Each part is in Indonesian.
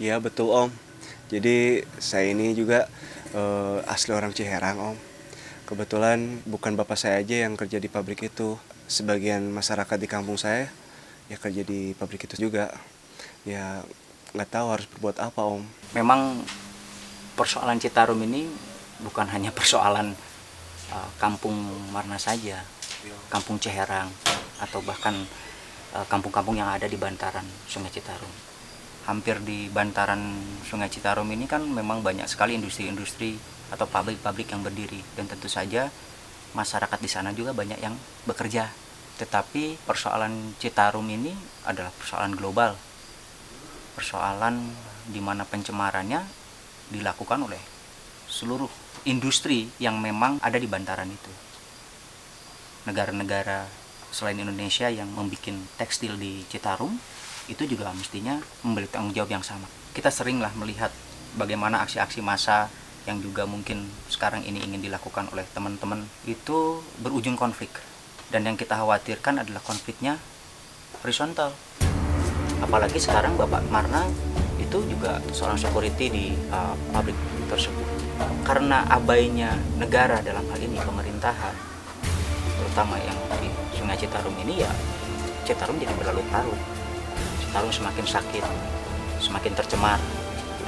Iya betul Om. Jadi saya ini juga asli orang Ciherang Om. Kebetulan bukan bapak saya aja yang kerja di pabrik itu. Sebagian masyarakat di kampung saya ya kerja di pabrik itu juga. Ya nggak tahu harus berbuat apa Om. Memang persoalan Citarum ini bukan hanya persoalan kampung Marna saja, kampung Ciherang, atau bahkan kampung-kampung yang ada di bantaran Sungai Citarum. Hampir di bantaran Sungai Citarum ini kan memang banyak sekali industri-industri atau pabrik-pabrik yang berdiri, dan tentu saja masyarakat di sana juga banyak yang bekerja. Tetapi persoalan Citarum ini adalah persoalan global, persoalan di mana pencemarannya dilakukan oleh seluruh industri yang memang ada di bantaran itu. Negara-negara selain Indonesia yang membuat tekstil di Citarum itu juga mestinya memiliki tanggung jawab yang sama. Kita seringlah melihat bagaimana aksi-aksi massa yang juga mungkin sekarang ini ingin dilakukan oleh teman-teman itu berujung konflik. Dan yang kita khawatirkan adalah konfliknya horizontal. Apalagi sekarang Bapak Marna itu juga seorang security di pabrik tersebut. Karena abainya negara, dalam hal ini pemerintahan, terutama yang di Sungai Citarum ini, ya Citarum jadi berlarut-larut. Citarum semakin sakit, semakin tercemar,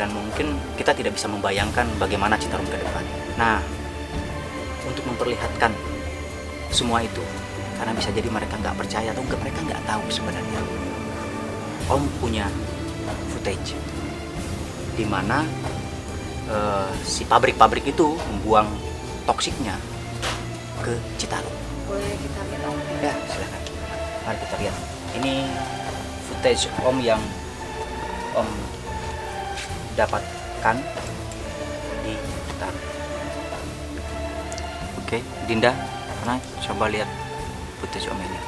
dan mungkin kita tidak bisa membayangkan bagaimana Citarum ke depan. Nah, untuk memperlihatkan semua itu, karena bisa jadi mereka nggak percaya atau mereka nggak tahu sebenarnya, Om punya footage di mana si pabrik-pabrik itu membuang toksiknya ke Citarum. Boleh kita lihat Om? Ya, silakan. Mari kita lihat. Ini footage Om yang Om dapatkan di Citarum. Oke, Dinda, karena coba lihat footage Om ini.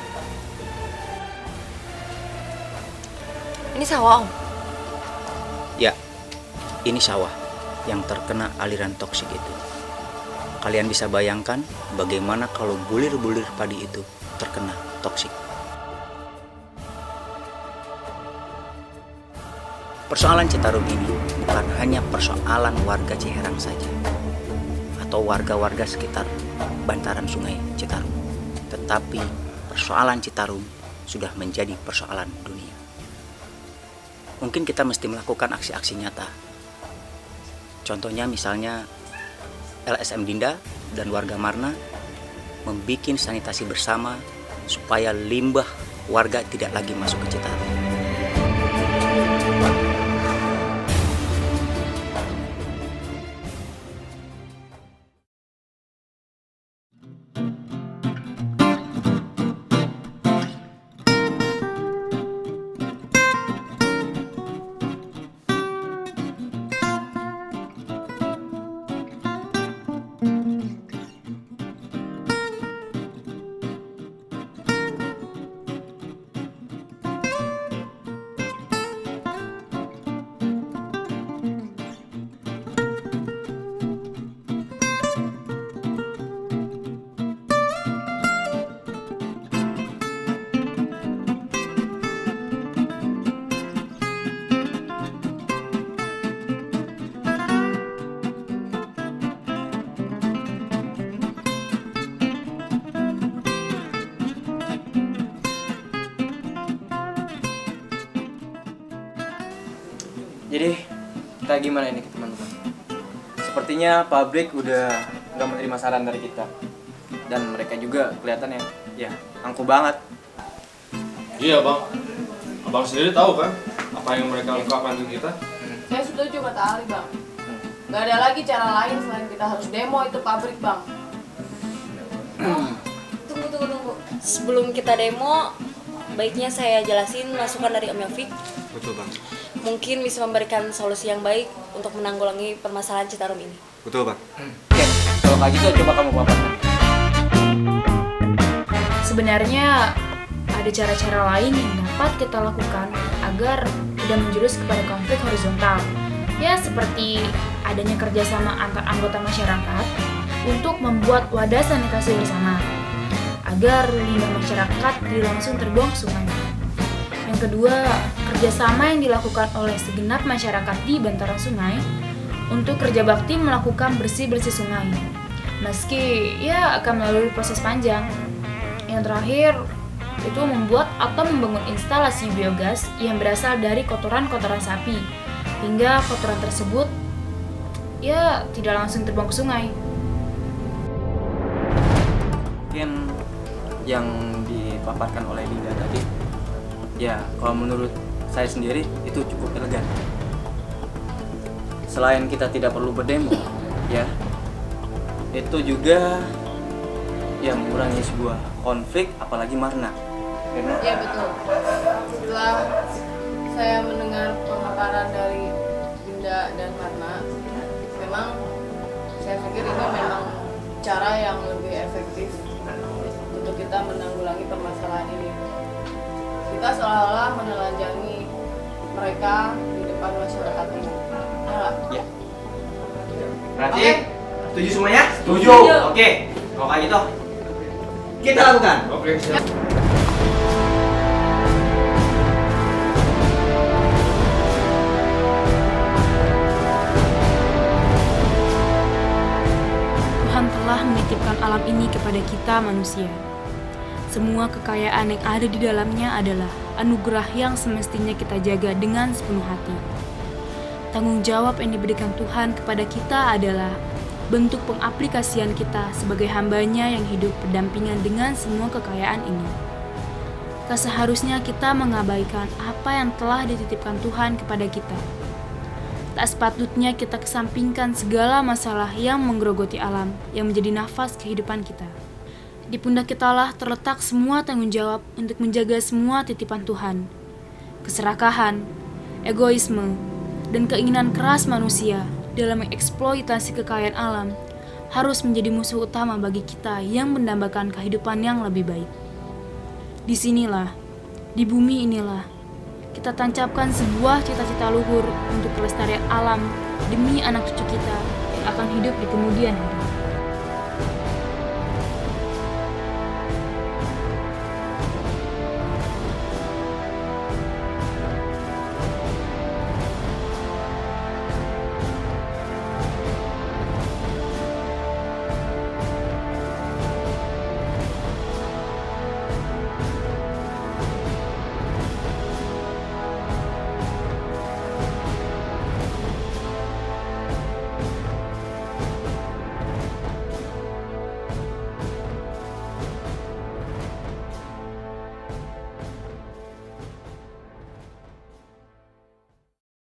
Ini sawah Om? Ya, ini sawah yang terkena aliran toksik itu. Kalian bisa bayangkan bagaimana kalau bulir-bulir padi itu terkena toksik. Persoalan Citarum ini bukan hanya persoalan warga Ciherang saja atau warga-warga sekitar bantaran Sungai Citarum, tetapi persoalan Citarum sudah menjadi persoalan dunia. Mungkin kita mesti melakukan aksi-aksi nyata. Contohnya misalnya LSM Dinda dan warga Marna membuat sanitasi bersama supaya limbah warga tidak lagi masuk ke Citarum. Jadi kita gimana ini teman-teman? Sepertinya pabrik udah nggak menerima saran dari kita, dan mereka juga kelihatannya ya angkuh banget. Iya bang, abang sendiri tahu kan apa yang mereka ungkapkan ke kita? Saya setuju kata Ali bang. Gak ada lagi cara lain selain kita harus demo itu pabrik bang. Tunggu. Sebelum kita demo, baiknya saya jelasin masukan dari Om Yofik. Betul Bang. Mungkin bisa memberikan solusi yang baik untuk menanggulangi permasalahan Citarum ini. Betul Bang. Oke, kalau kayak gitu coba kamu paparkan. Sebenarnya ada cara-cara lain yang dapat kita lakukan agar tidak menjurus kepada konflik horizontal. Ya, seperti adanya kerjasama antar anggota masyarakat untuk membuat wadah sanitasi bersama, agar limbah masyarakat tidak langsung terbuang ke sungai. Yang Yang kedua, kerjasama yang dilakukan oleh segenap masyarakat di bantaran sungai untuk kerja bakti melakukan bersih-bersih sungai. Meski ya akan melalui proses panjang. Yang terakhir, itu membuat atau membangun instalasi biogas yang berasal dari kotoran-kotoran sapi, hingga kotoran tersebut ya tidak langsung terbuang ke sungai. Mungkin yang dipaparkan oleh Dinda tadi, ya kalau menurut saya sendiri itu cukup elegan. Selain kita tidak perlu berdemo, ya itu juga ya mengurangi sebuah konflik, apalagi Marna. Benar? Ya betul. Setelah saya mendengar pemaparan dari Dinda dan Marna, memang saya pikir ini memang cara yang lebih efektif untuk kita menanggulangi permasalahan ini. Kita seolah-olah menelanjangi mereka di depan masyarakat ini. Ya. Berarti setuju semuanya? Setuju. Oke. Kalau kayak gitu, kita lakukan. Oke, siap. Tuhan telah menitipkan alam ini kepada kita manusia. Semua kekayaan yang ada di dalamnya adalah anugerah yang semestinya kita jaga dengan sepenuh hati. Tanggung jawab yang diberikan Tuhan kepada kita adalah bentuk pengaplikasian kita sebagai hambanya yang hidup berdampingan dengan semua kekayaan ini. Tak seharusnya kita mengabaikan apa yang telah dititipkan Tuhan kepada kita. Tak sepatutnya kita kesampingkan segala masalah yang menggerogoti alam yang menjadi nafas kehidupan kita. Di pundak kitalah terletak semua tanggung jawab untuk menjaga semua titipan Tuhan. Keserakahan, egoisme, dan keinginan keras manusia dalam mengeksploitasi kekayaan alam harus menjadi musuh utama bagi kita yang mendambakan kehidupan yang lebih baik. Di sinilah, di bumi inilah, kita tancapkan sebuah cita-cita luhur untuk kelestarian alam demi anak cucu kita yang akan hidup di kemudian hari.